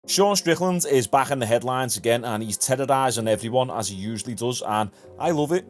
Shaun Strickland is back in the headlines again, and he's terrorising everyone as he usually does, and I love it.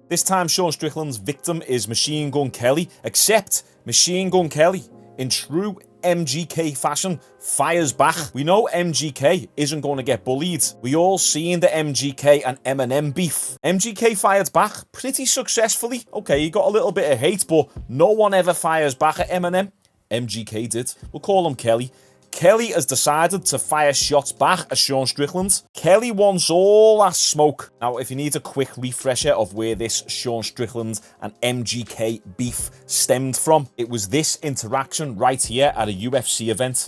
This time Shaun Strickland's victim is Machine Gun Kelly, except Machine Gun Kelly, in true MGK fashion, fires back. We know MGK isn't going to get bullied. We all seen the MGK and Eminem beef. MGK fired back pretty successfully. Okay, he got a little bit of hate, but no one ever fires back at Eminem. MGK did. We'll call him Kelly. Kelly has decided to fire shots back at Shaun Strickland. Kelly wants all that smoke. Now, if you need a quick refresher of where this Shaun Strickland and MGK beef stemmed from, it was this interaction right here at a UFC event.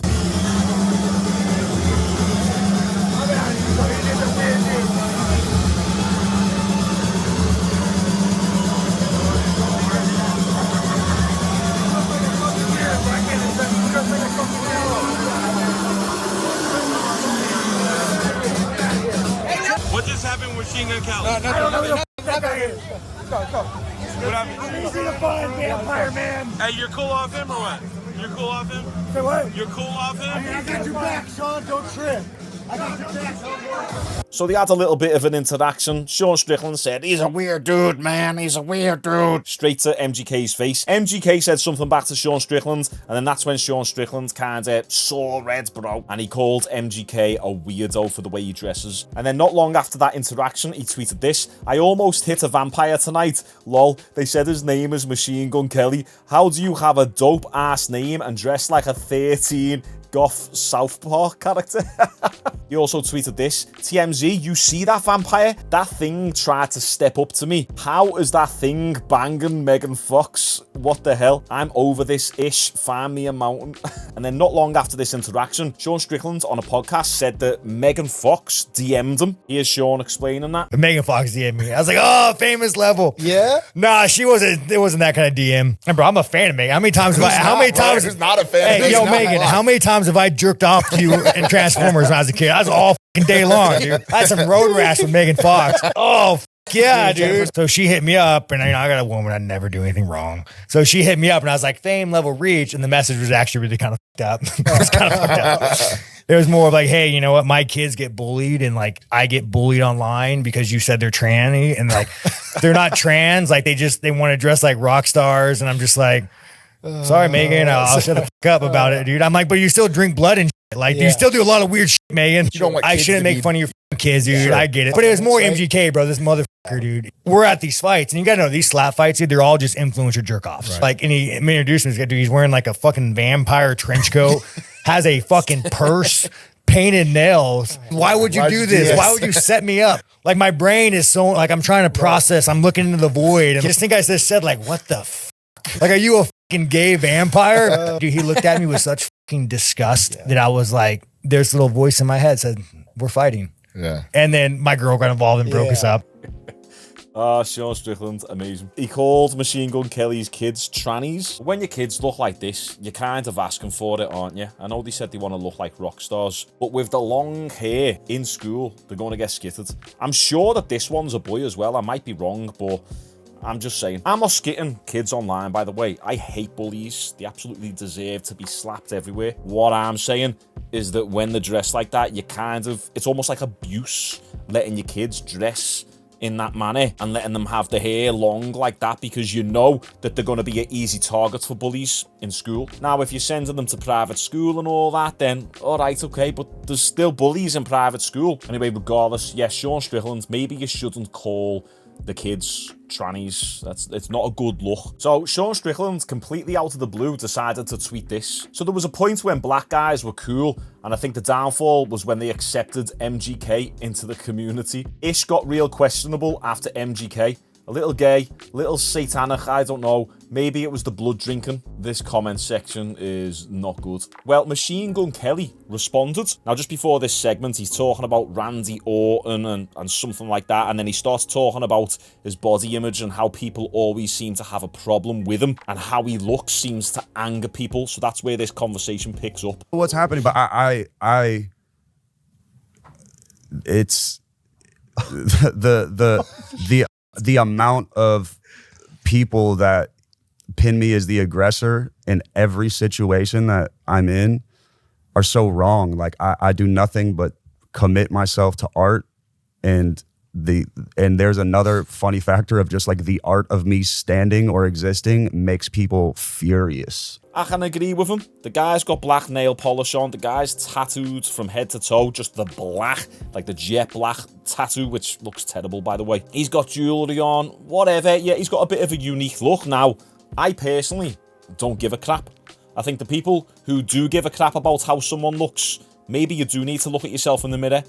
What just happened with Machine Gun Kelly? I don't know who the fuck that is. Go. What happened? I'm easy to find, vampire man. Hey, you're cool off him or what? You're cool off him? Say what? You're cool off him? I got your back, Shaun. Don't trip. I got your back, Shaun. So they had a little bit of an interaction. Shaun Strickland said, "He's a weird dude, man. He's a weird dude." Straight to MGK's face. MGK said something back to Shaun Strickland, and then that's when Shaun Strickland kind of saw red, bro. And he called MGK a weirdo for the way he dresses. And then not long after that interaction, he tweeted this: "I almost hit a vampire tonight. Lol. They said his name is Machine Gun Kelly. How do you have a dope-ass name and dress like a 13 goth South Park character?" He also tweeted this: "TMZ, you see that vampire? That thing tried to step up to me. How is that thing banging Megan Fox? What the hell? I'm over this ish. Find me a mountain." And then not long after this interaction, Shaun Strickland on a podcast said that Megan Fox DM'd him. Here's Shaun explaining that. Megan Fox DM'd me. I was like, oh, famous level. Yeah? Nah, she wasn't. It wasn't that kind of DM. And bro, I'm a fan of Megan. How many times have Who's not a fan? Hey, yo, Megan, how many times have I jerked off to you in Transformers when I was a kid? I was all fucking day long, dude. I had some road rash with Megan Fox. Oh, yeah, dude. So she hit me up, and I got a woman. I never do anything wrong. So she hit me up, and I was like, fame level reach. And the message was actually really kind of fucked up. It was kind of fucked up. It was more of like, hey, you know what? My kids get bullied, and like I get bullied online because you said they're tranny, and like they're not trans. Like they want to dress like rock stars, and I'm just like, sorry, Megan. I'll shut the fuck up about it, dude. I'm like, but you still drink blood and shit. Like, you still do a lot of weird shit, Megan. You don't want I kids shouldn't to make be- fun of your fucking kids, dude. Sure. I get it. But it was more MGK, bro. This motherfucker, dude. We're at these fights, and you gotta know these slap fights, dude, they're all just influencer jerk-offs. Right. Like, and he introduced me to this guy, dude. He's wearing like a fucking vampire trench coat, has a fucking purse, painted nails. Why would you do this? Why would you set me up? Like, my brain is so, like, I'm trying to process. I'm looking into the void. And I just think I just said, like, what the fuck? Like, are you a fucking gay vampire? Dude, he looked at me with such fucking disgust that I was like, there's a little voice in my head said, we're fighting. Yeah. And then my girl got involved and broke us up. Shaun Strickland, amazing. He called Machine Gun Kelly's kids trannies. When your kids look like this, you're kind of asking for it, aren't you? I know they said they want to look like rock stars, but with the long hair in school, they're going to get skittered. I'm sure that this one's a boy as well. I might be wrong, but I'm just saying. I'm not skitting kids online, by the way. I hate bullies. They absolutely deserve to be slapped everywhere. What I'm saying is that when they're dressed like that, it's almost like abuse letting your kids dress in that manner and letting them have the hair long like that, because you know that they're going to be an easy target for bullies in school. Now, if you're sending them to private school and all that, then all right, okay, but there's still bullies in private school. Anyway, regardless, yes, Shaun Strickland, maybe you shouldn't call the kids trannies. It's not a good look. So Shaun Strickland, completely out of the blue, decided to tweet this. So there was a point when black guys were cool, and I think the downfall was when they accepted MGK into the community. Ish got real questionable after MGK. A little gay, little satanic, I don't know. Maybe it was the blood drinking. This comment section is not good. Well, Machine Gun Kelly responded. Now, just before this segment, he's talking about Randy Orton and something like that, and then he starts talking about his body image and how people always seem to have a problem with him, and how he looks seems to anger people. So that's where this conversation picks up. What's happening? But it's the amount of people that pin me as the aggressor in every situation that I'm in are so wrong. Like I do nothing but commit myself to art, and there's another funny factor of just like the art of me standing or existing makes people furious. I can agree with him. The guy's got black nail polish on. The guy's tattooed from head to toe, just the black, like the jet black tattoo, which looks terrible, by the way. He's got jewelry on, whatever. Yeah, he's got a bit of a unique look. Now, I personally don't give a crap. I think the people who do give a crap about how someone looks, maybe you do need to look at yourself in the mirror.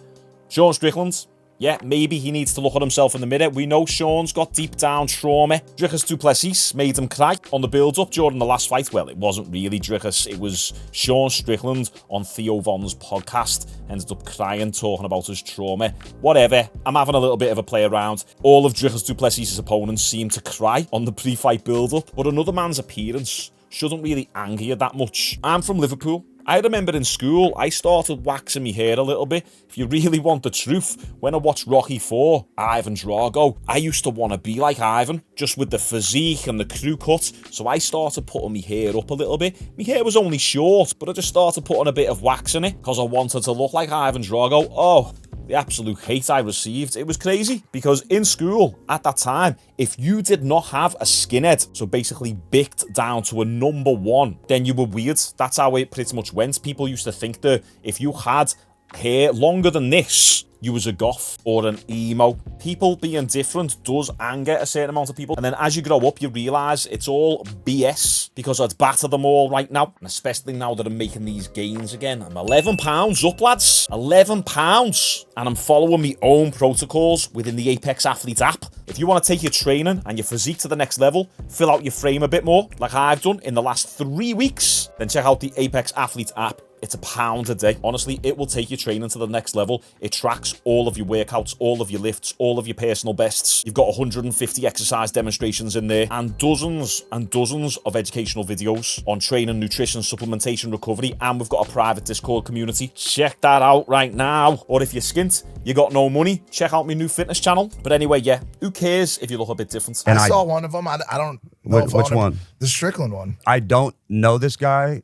Sean Strickland, yeah, maybe he needs to look at himself in the mirror. We know Sean's got deep down trauma. Dricus du Plessis made him cry on the build-up during the last fight. Well, it wasn't really Dricus. It was Sean Strickland on Theo Von's podcast. Ended up crying, talking about his trauma. Whatever. I'm having a little bit of a play around. All of Dricus du Plessis' opponents seemed to cry on the pre-fight build-up. But another man's appearance shouldn't really anger you that much. I'm from Liverpool. I remember in school, I started waxing my hair a little bit. If you really want the truth, when I watched Rocky IV, Ivan Drago, I used to want to be like Ivan, just with the physique and the crew cut. So I started putting my hair up a little bit. My hair was only short, but I just started putting a bit of wax in it because I wanted to look like Ivan Drago. Oh, the absolute hate I received. It was crazy because in school at that time, if you did not have a skinhead, so basically bicked down to a number 1, then you were weird. That's how it pretty much went. People used to think that if you had hair longer than this, you was a goth or an emo. People being different does anger a certain amount of people. And then as you grow up, you realise it's all BS because I'd batter them all right now. And especially now that I'm making these gains again. I'm £11 up, lads. £11. And I'm following my own protocols within the Apex Athlete app. If you want to take your training and your physique to the next level, fill out your frame a bit more, like I've done in the last 3 weeks, then check out the Apex Athlete app. It's £1 a day. Honestly, it will take your training to the next level. It tracks all of your workouts, all of your lifts, all of your personal bests. You've got 150 exercise demonstrations in there and dozens of educational videos on training, nutrition, supplementation, recovery, and we've got a private Discord community. Check that out right now. Or if you're skint, you got no money, check out my new fitness channel. But anyway, yeah, who cares if you look a bit different? And I saw one of them. I don't know. Which one? The Strickland one. I don't know this guy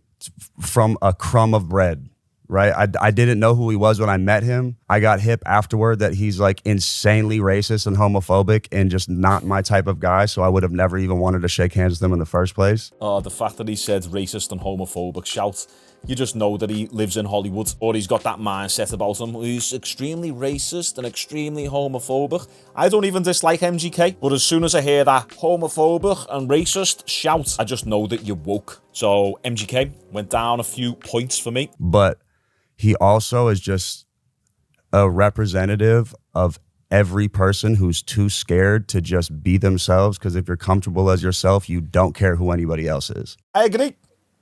from a crumb of bread, right? I didn't know who he was when I met him. I got hip afterward that he's like insanely racist and homophobic and just not my type of guy, so I would have never even wanted to shake hands with him in the first place. Oh, the fact that he said racist and homophobic, shout. You just know that he lives in Hollywood or he's got that mindset about him. He's extremely racist and extremely homophobic. I don't even dislike MGK, but as soon as I hear that homophobic and racist shout, I just know that you're woke. So MGK went down a few points for me. But he also is just a representative of every person who's too scared to just be themselves, because if you're comfortable as yourself, you don't care who anybody else is. I agree.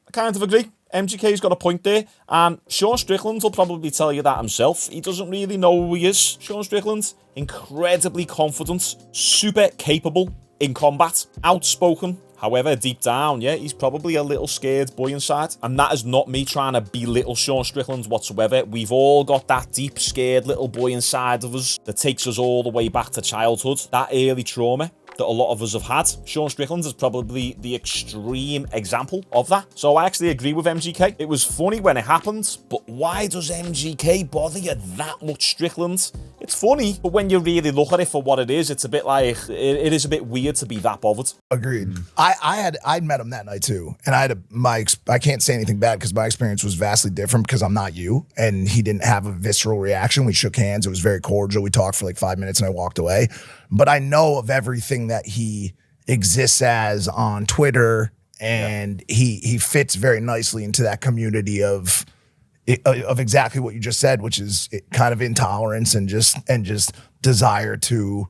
I kind of agree. MGK's got a point there, and Sean Strickland will probably tell you that himself. He doesn't really know who he is. Sean Strickland, incredibly confident, super capable in combat, outspoken. However, deep down, yeah, he's probably a little scared boy inside. And that is not me trying to belittle Sean Strickland whatsoever. We've all got that deep, scared little boy inside of us that takes us all the way back to childhood. That early trauma that a lot of us have had. Sean Strickland is probably the extreme example of that. So I actually agree with MGK. It was funny when it happened, but why does MGK bother you that much, Strickland? It's funny, but when you really look at it for what it is, it's a bit like, it is a bit weird to be that bothered. Agreed. I'd met him that night too, and I can't say anything bad because my experience was vastly different because I'm not you, and he didn't have a visceral reaction. We shook hands. It was very cordial. We talked for like 5 minutes and I walked away. But I know of everything that he exists as on Twitter, and he fits very nicely into that community of exactly what you just said, which is kind of intolerance and just desire to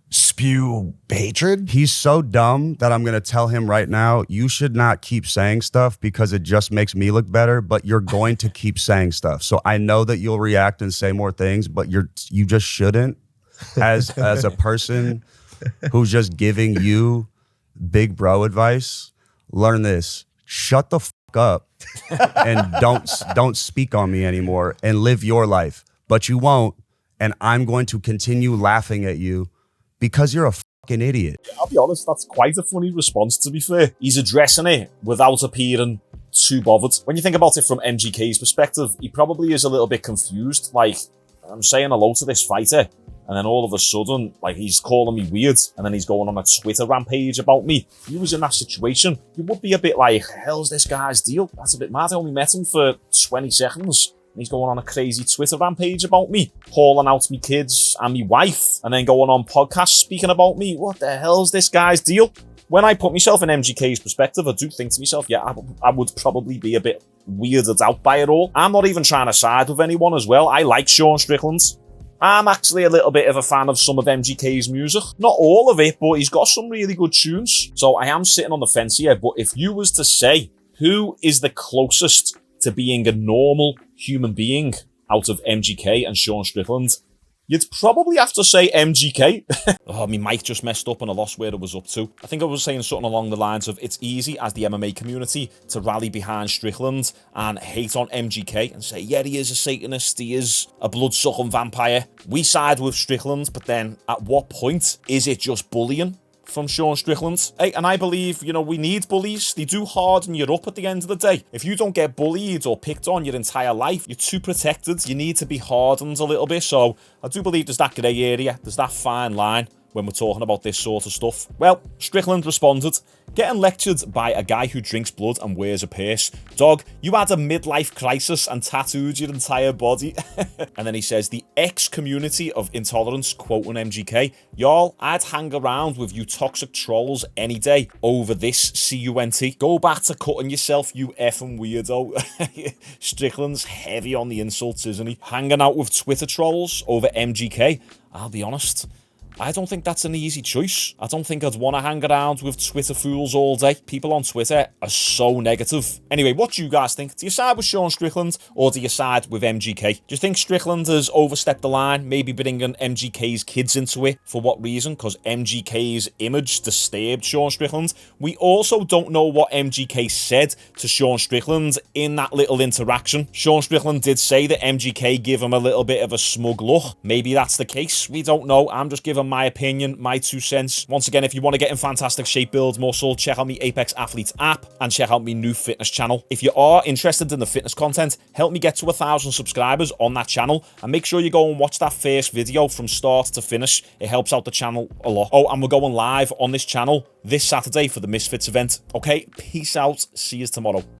spew hatred. He's so dumb that I'm going to tell him right now, you should not keep saying stuff because it just makes me look better, but you're going to keep saying stuff. So I know that you'll react and say more things, but you just shouldn't. As a person who's just giving you big bro advice, learn this. Shut the fuck up and don't speak on me anymore and live your life. But you won't, and I'm going to continue laughing at you because you're a fucking idiot. I'll be honest, that's quite a funny response, to be fair. He's addressing it without appearing too bothered. When you think about it from MGK's perspective, he probably is a little bit confused. Like, I'm saying hello to this fighter, and then all of a sudden, like, he's calling me weird, and then he's going on a Twitter rampage about me. If you was in that situation, you would be a bit like, hell's this guy's deal? That's a bit mad. I only met him for 20 seconds. And he's going on a crazy Twitter rampage about me, calling out me kids and me wife, and then going on podcasts speaking about me. What the hell's this guy's deal? When I put myself in MGK's perspective, I do think to myself, yeah, I would probably be a bit weirded out by it all. I'm not even trying to side with anyone as well. I like Sean Strickland. I'm actually a little bit of a fan of some of MGK's music. Not all of it, but he's got some really good tunes. So I am sitting on the fence here. But if you was to say, who is the closest to being a normal human being out of MGK and Sean Strickland, you'd probably have to say MGK. Oh, my mic just messed up and I lost where it was up to. I think I was saying something along the lines of, it's easy as the MMA community to rally behind Strickland and hate on MGK and say, yeah, he is a Satanist, he is a blood-sucking vampire. We side with Strickland, but then at what point is it just bullying from Sean Strickland? Hey, and I believe, you know, we need bullies. They do harden you up at the end of the day. If you don't get bullied or picked on your entire life, you're too protected. You need to be hardened a little bit. So I do believe there's that grey area. There's that fine line when we're talking about this sort of stuff. Well, Strickland responded, getting lectured by a guy who drinks blood and wears a purse. Dog, you had a midlife crisis and tattooed your entire body. And then he says, the X-community of intolerance, quoting MGK, y'all, I'd hang around with you toxic trolls any day over this CUNT. Go back to cutting yourself, you effing weirdo. Strickland's heavy on the insults, isn't he? Hanging out with Twitter trolls over MGK. I'll be honest, I don't think that's an easy choice. I don't think I'd want to hang around with Twitter fools all day. People on Twitter are so negative. Anyway, what do you guys think? Do you side with Sean Strickland or do you side with MGK? Do you think Strickland has overstepped the line, maybe bringing MGK's kids into it? For what reason? Because MGK's image disturbed Sean Strickland. We also don't know what MGK said to Sean Strickland in that little interaction. Sean Strickland did say that MGK gave him a little bit of a smug look. Maybe that's the case. We don't know. I'm just giving my opinion, my 2 cents. Once again, if you want to get in fantastic shape, build muscle, check out my Apex Athletes app and check out my new fitness channel. If you are interested in the fitness content, help me get to 1,000 subscribers on that channel and make sure you go and watch that first video from start to finish. It helps out the channel a lot. Oh, and we're going live on this channel this Saturday for the Misfits event. Okay, peace out. See you tomorrow.